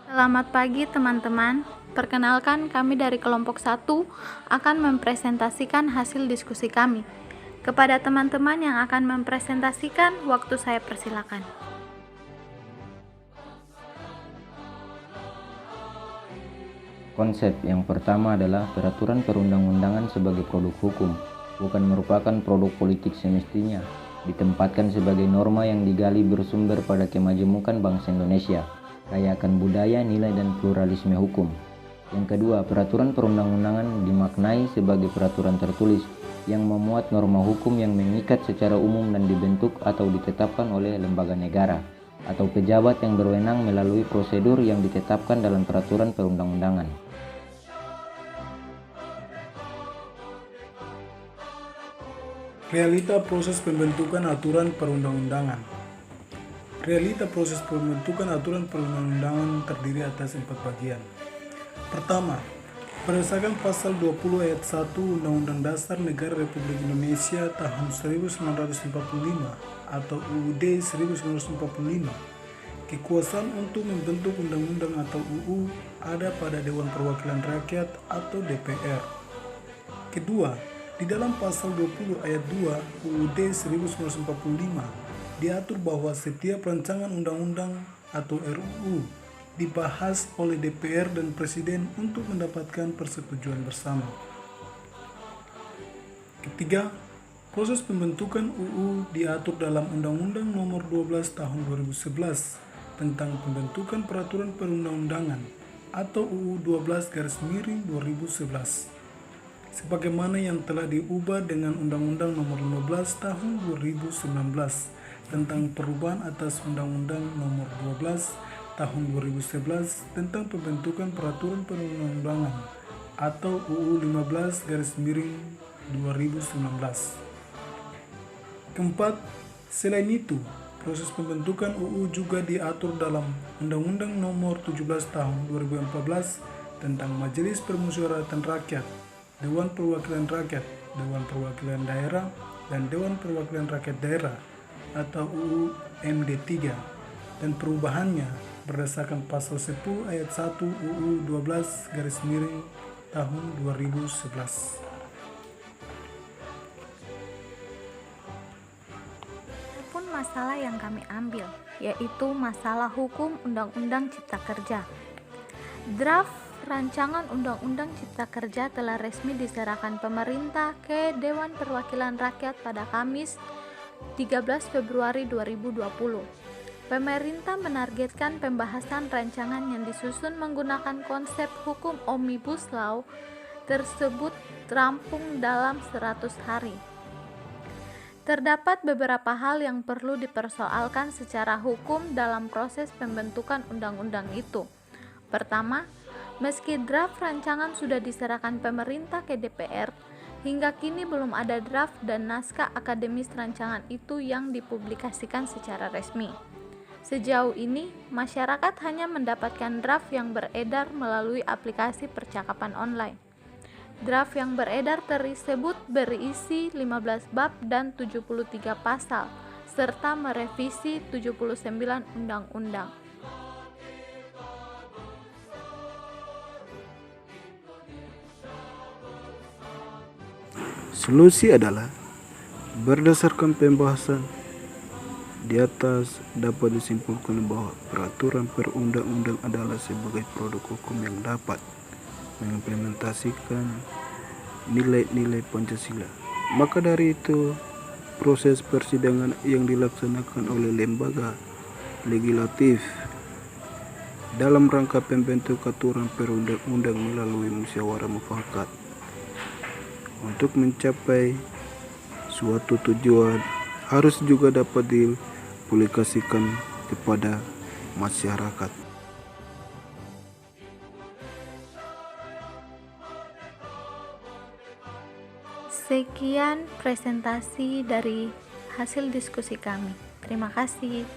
Selamat pagi teman-teman. Perkenalkan, kami dari kelompok 1 akan mempresentasikan hasil diskusi kami. Kepada teman-teman yang akan mempresentasikan, waktu saya persilakan. Konsep yang pertama adalah peraturan perundang-undangan sebagai produk hukum, bukan merupakan produk politik semestinya, ditempatkan sebagai norma yang digali bersumber pada kemajemukan bangsa Indonesia, kaya akan budaya, nilai, dan pluralisme hukum. Yang kedua, peraturan perundang-undangan dimaknai sebagai peraturan tertulis yang memuat norma hukum yang mengikat secara umum dan dibentuk atau ditetapkan oleh lembaga negara atau pejabat yang berwenang melalui prosedur yang ditetapkan dalam peraturan perundang-undangan. Realita proses pembentukan aturan perundang-undangan. Realita proses pembentukan aturan perundang-undangan terdiri atas 4 bagian. Pertama, berdasarkan pasal 20 ayat 1 Undang-Undang Dasar Negara Republik Indonesia tahun 1945 atau UUD 1945, kekuasaan untuk membentuk undang-undang atau UU ada pada Dewan Perwakilan Rakyat atau DPR. Kedua, di dalam pasal 20 ayat 2 UUD 1945 diatur bahwa setiap rancangan undang-undang atau RUU dibahas oleh DPR dan Presiden untuk mendapatkan persetujuan bersama. Ketiga, proses pembentukan UU diatur dalam Undang-Undang Nomor 12 Tahun 2011 tentang pembentukan peraturan perundang-undangan atau UU 12/2011. Sebagaimana yang telah diubah dengan Undang-Undang Nomor 15 Tahun 2019 tentang perubahan atas Undang-Undang Nomor 12 Tahun 2011 tentang pembentukan peraturan perundang-undangan atau UU 15/2019. Keempat, selain itu, proses pembentukan UU juga diatur dalam Undang-Undang Nomor 17 Tahun 2014 tentang Majelis Permusyawaratan Rakyat, Dewan Perwakilan Rakyat, Dewan Perwakilan Daerah, dan Dewan Perwakilan Rakyat Daerah atau UU MD3 dan perubahannya berdasarkan pasal 10 ayat 1 UU 12/tahun 2011. Adapun masalah yang kami ambil, yaitu masalah hukum Undang-Undang Cipta Kerja. Draft Rancangan Undang-Undang Cipta Kerja telah resmi diserahkan pemerintah ke Dewan Perwakilan Rakyat pada Kamis 13 Februari 2020. Pemerintah menargetkan pembahasan rancangan yang disusun menggunakan konsep hukum Omnibus Law tersebut rampung dalam 100 hari. Terdapat beberapa hal yang perlu dipersoalkan secara hukum dalam proses pembentukan undang-undang itu. Pertama, meski draft rancangan sudah diserahkan pemerintah ke DPR, hingga kini belum ada draft dan naskah akademis rancangan itu yang dipublikasikan secara resmi. Sejauh ini, masyarakat hanya mendapatkan draft yang beredar melalui aplikasi percakapan online. Draft yang beredar tersebut berisi 15 bab dan 73 pasal, serta merevisi 79 undang-undang. Solusi adalah berdasarkan pembahasan di atas dapat disimpulkan bahwa peraturan perundang-undang adalah sebagai produk hukum yang dapat mengimplementasikan nilai-nilai Pancasila. Maka dari itu, proses persidangan yang dilaksanakan oleh lembaga legislatif dalam rangka pembentukan aturan perundang-undang melalui musyawarah mufakat untuk mencapai suatu tujuan harus juga dapat dipublikasikan kepada masyarakat. Sekian presentasi dari hasil diskusi kami. Terima kasih.